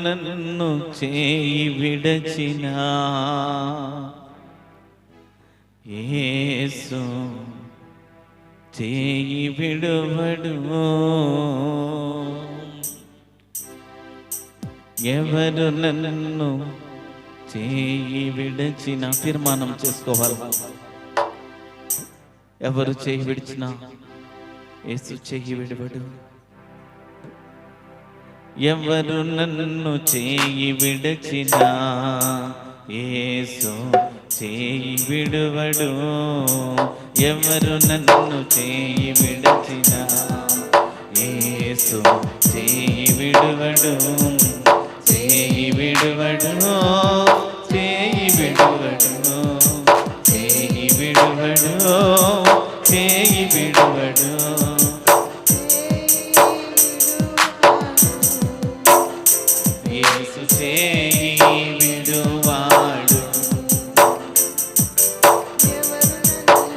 నన్ను చేయి విడచిన యేసు చేయి విడువడు. ఎవరు నన్ను చేయి విడచిన, తీర్మానం చేసుకోవాలి. ఎవరు చేయి విడిచినా యేసు చేయి విడువడు. ఎవరు నన్ను చేయి విడచినా యేసు చేయి విడువడు. ఎవరు నన్ను చేయి విడచినా యేసు చేయి విడువడు. చేయి విడువడు, చేయి విడువడు, చేయి విడువడు, చేయి విడువడు. యేసు చేయి విడువాడు.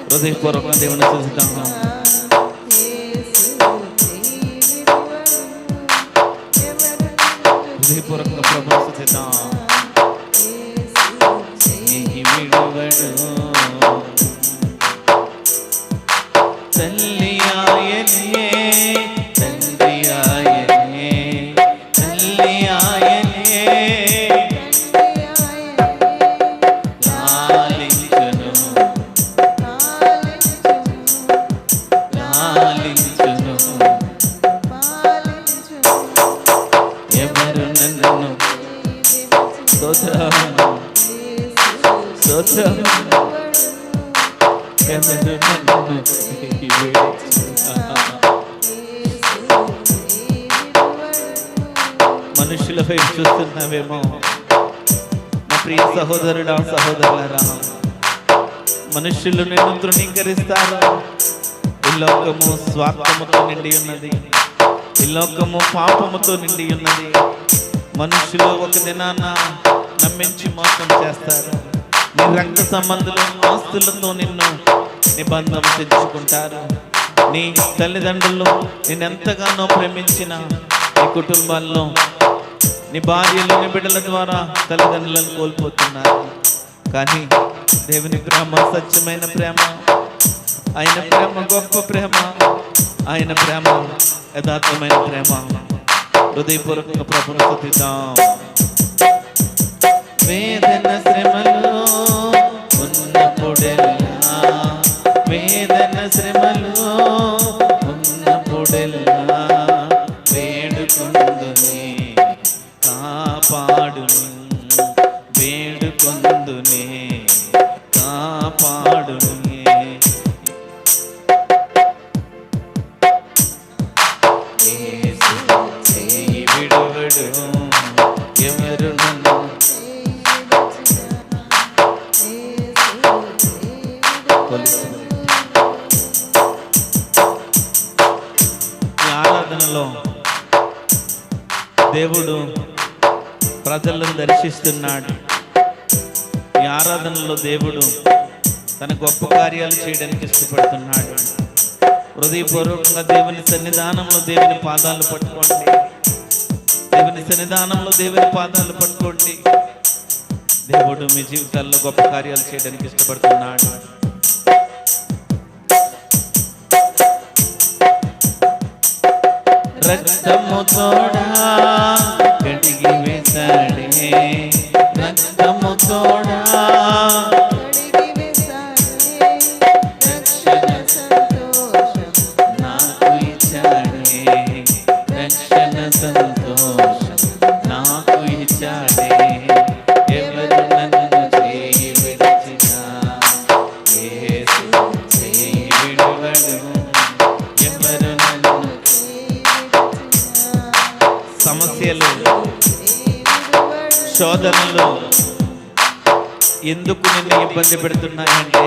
హృదయపూర్వకంగా దేవుని స్తుతిద్దాం. హృదయపూర్వకంగా ప్రభువుని స్తుతిద్దాం. చేయి విడువడు. తల్లి ఆయనే, తండ్రి ఆయనే, తల్లి ఆయనే, లాలించును లాలించును. ఎవరు నన్ను స్తోత్రం స్తోత్రం. ఎవరు నన్ను మనుషుల వైపు చూస్తున్నావేమో నా ప్రియ సహోదరుడా, సహోదరులారా. మనుషులు నిన్ను తృణీకరిస్తారు. ఈ లోకము స్వార్థముతో నిండి ఉన్నది. ఈ లోకము పాపముతో నిండి ఉన్నది. మనుషులు ఒక దినాన నమ్మించి మోసం చేస్తారు. నీ రక్త సంబంధులు ఆస్తులతో నిన్ను నిబంధన తెచ్చుకుంటారు. నీ తల్లిదండ్రులు నిన్నెంతగానో ప్రేమించిన నీ కుటుంబాల్లో నీ భార్యలు, నీ బిడ్డల ద్వారా తల్లిదండ్రులను కోల్పోతున్నారు. కానీ దేవుని ప్రేమ సత్యమైన ప్రేమ. ఆయన ప్రేమ గొప్ప ప్రేమ. ఆయన ప్రేమ యథార్థమైన ప్రేమ. హృదయపూర్వకంగా ప్రభువుని స్తుతిద్దాం. వేదన శ్రమలు ఉన్నప్పుడెల్లా, వేదన శ్రమలు ఉన్నప్పుడెల్లా వేడుకొందునే కాపాడును, వేడుకొందునే కాపాడునే. యేసు చేయి విడువడు. ఎవరు నన్ను ఈ ఆరాధనలో దేవుడు ప్రజలను దర్శిస్తున్నాడు. ఈ ఆరాధనలో దేవుడు తన గొప్ప కార్యాలు చేయడానికి ఇష్టపడుతున్నాడు. హృదయపూర్వకంగా దేవుని సన్నిధానంలో దేవుని పాదాలు పట్టుకోండి. దేవుని సన్నిధానంలో దేవుని పాదాలు పట్టుకోండి. దేవుడు మీ జీవితాల్లో గొప్ప కార్యాలు చేయడానికి ఇష్టపడుతున్నాడు. రక్తము తోడా కడిగి వేశాడే, రక్తము తోడా రక్షణ సంతోషం నాకు ఇచ్చాడే, రక్షణ సంతోషం నాకు ఇచ్చాడే. ఎవరు నన్ను చేయి విడిచినా యేసు చేయి విడువడు. ఎవరు నన్ను సమస్యలు, శోధనలు ఎందుకు నిన్ను ఇబ్బంది పెడుతున్నాయంటే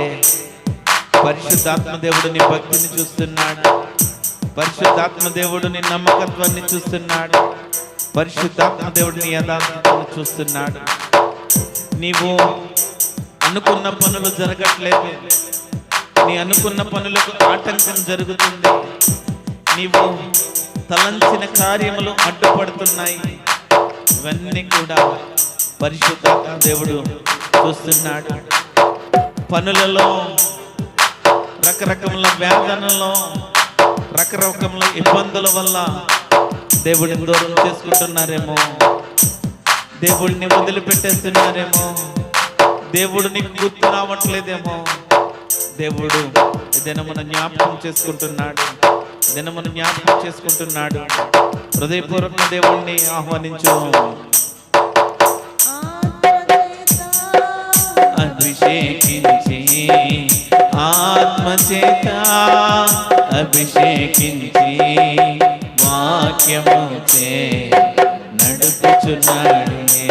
పరిశుద్ధాత్మ దేవుడు నీ భక్తిని చూస్తున్నాడు. పరిశుద్ధాత్మ దేవుడు నీ నమ్మకత్వాన్ని చూస్తున్నాడు. పరిశుద్ధాత్మ దేవుడు నీ యథార్థతను చూస్తున్నాడు. నీవు అనుకున్న పనులు జరగట్లేదు. నీ అనుకున్న పనులకు ఆటంకం జరుగుతుంది. నీవు తలంచిన కార్యములు అడ్డుపడుతున్నాయి. ఇవన్నీ కూడా పరిశుద్ధాత్మ దేవుడు చూస్తున్నాడు. పనులలో, రకరకముల వేదనలో, రకరకముల ఇబ్బందుల వల్ల దేవుడిని దూరం చేసుకుంటున్నారేమో, దేవుడిని వదిలిపెట్టేస్తున్నారేమో, దేవుడు నీకు గుర్తు రావట్లేదేమో. దేవుడు దినమున జ్ఞాపకం చేసుకుంటున్నాడు, దినమున జ్ఞాపకం చేసుకుంటున్నాడు. హృదయపూర్వక దేవుడిని ఆహ్వానించు. అభిషేకించి ఆత్మచేత అభిషేకించి వాక్యముచే నడుపుచున్నాడే,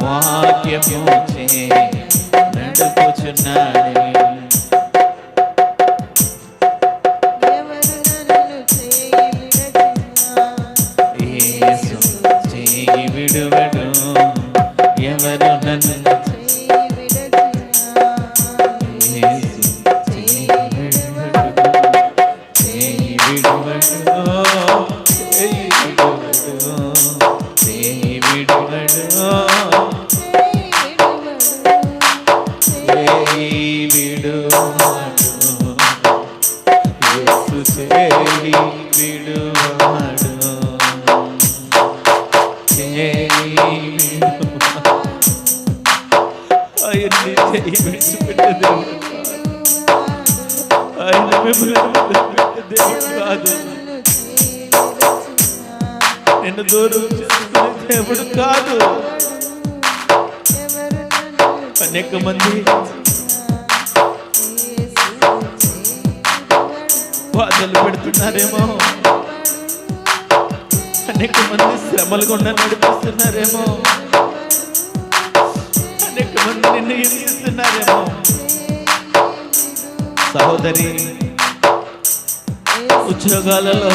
వాక్యముచే నడుపుచున్నాడే. యేసు చేయి విడువడు, ఎవరు నన్ను నిన్ను దూరం చేసుకునే దేవుడు కాదు. అనేక మంది బాధలు పెడుతున్నారేమో, అనేక మంది శ్రమలు గుండా నడిపిస్తున్నారేమో, అనేక మంది నిన్ను హింసిస్తున్నారేమో. సహోదరి, ఉద్యోగాలలో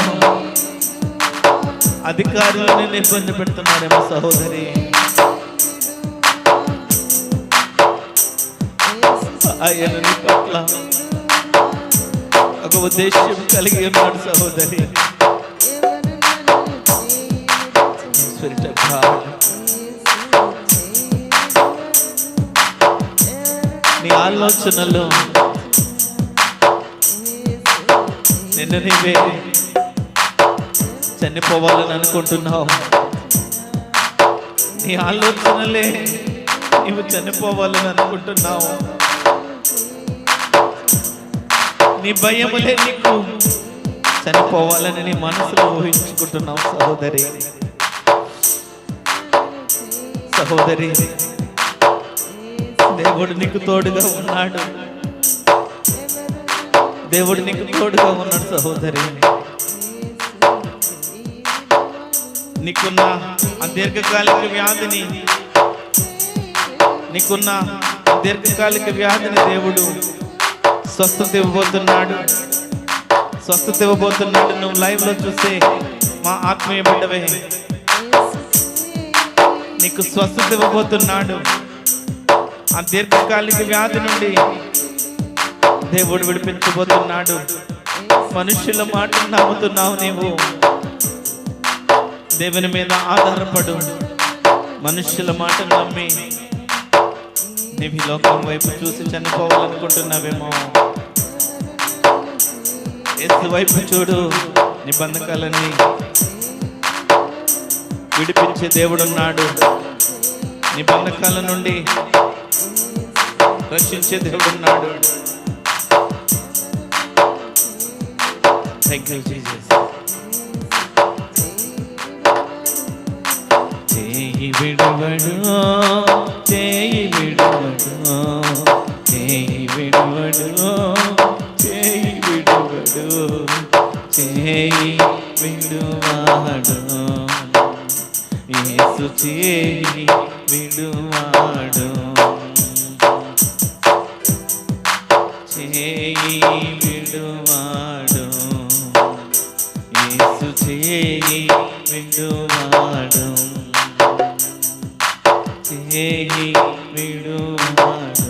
అధికారులు నిన్ను ఇబ్బంది పెడుతున్నారేమో. సహోదరి, ఆయన నీ పట్ల ఒక ఉద్దేశం కలిగి ఉన్నాడు. సహోదరి, నీ ఆలోచనలు నిన్ను నీవే చనిపోవాలని అనుకుంటున్నావు. నీ ఆలోచనలే నీవు చనిపోవాలని అనుకుంటున్నావు. నీ భయములే నీకు చనిపోవాలని నీ మనసులో ఊహించుకుంటున్నావు. సహోదరి, సహోదరి, దేవుడు నీకు తోడుగా ఉన్నాడు. దేవుడు నీకు తోడుగా ఉన్నాడు. సహోదరి, నీకున్న దీర్ఘకాలిక వ్యాధిని, నీకున్న దీర్ఘకాలిక వ్యాధిని దేవుడు స్వస్థత ఇవ్వబోతున్నాడు, స్వస్థత ఇవ్వబోతున్నాడు. నువ్వు లైవ్ లో చూస్తే మా ఆత్మీయ బిడ్డవే, నీకు స్వస్థత ఇవ్వబోతున్నాడు. ఆ దీర్ఘకాలిక వ్యాధి నుండి దేవుడు విడిపించబోతున్నాడు. మనుషుల మాటలు నమ్ముతున్నావు నీవు, దేవుని మీద ఆధారపడు. మనుషుల మాటలు నమ్మి నీవు ఈ లోకం వైపు చూసి చనిపోవాలనుకుంటున్నావేమో. యేసు వైపు చూడు. నీ బంధకాలన్నీ విడిపించే దేవుడున్నాడు. నీ బంధకాల నుండి రక్షించే దేవుడున్నాడు. Thank you Jesus. చేయి విడువడు, చేయి విడువడు, చేయి విడువడు, చేయి విడువడు, చేయి విడువాడు. యేసు చేయి విడువాడు, చేయి విడువాడు. యేసు చేయి విడువాడు, చేయి విడువాడు.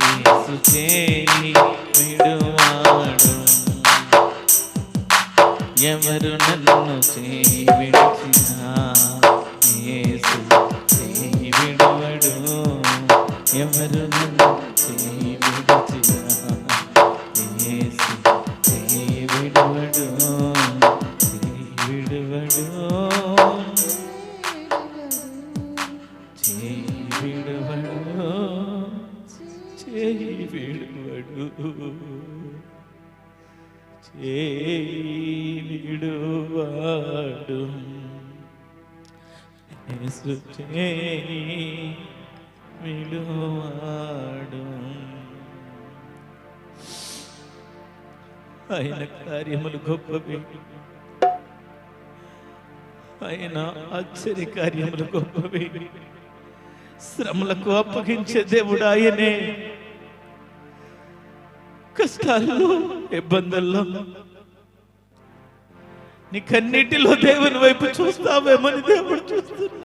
యేసు చేయి విడువాడు. ఎవరు నన్ను చేయి విడిచినా ఎవరు నన్ను చేయి విడిచినా యేసు చేయి విడువడు, చేయి విడువడు, చేయి విడువడు, చేయి విడువడు, చేయి విడువాడు. యేసు చేయి విడువాడు. ఆయన కార్యములు గొప్పవి, ఆయన ఆశ్చర్య కార్యములు గొప్పవి. శ్రమలకు అప్పగించే దేవుడు ఆయనే. కష్టాల్లో, ఇబ్బందుల్లో, నీ కన్నిటిలో దేవుని వైపు చూస్తావేమని దేవుడు చూస్తున్నాడు.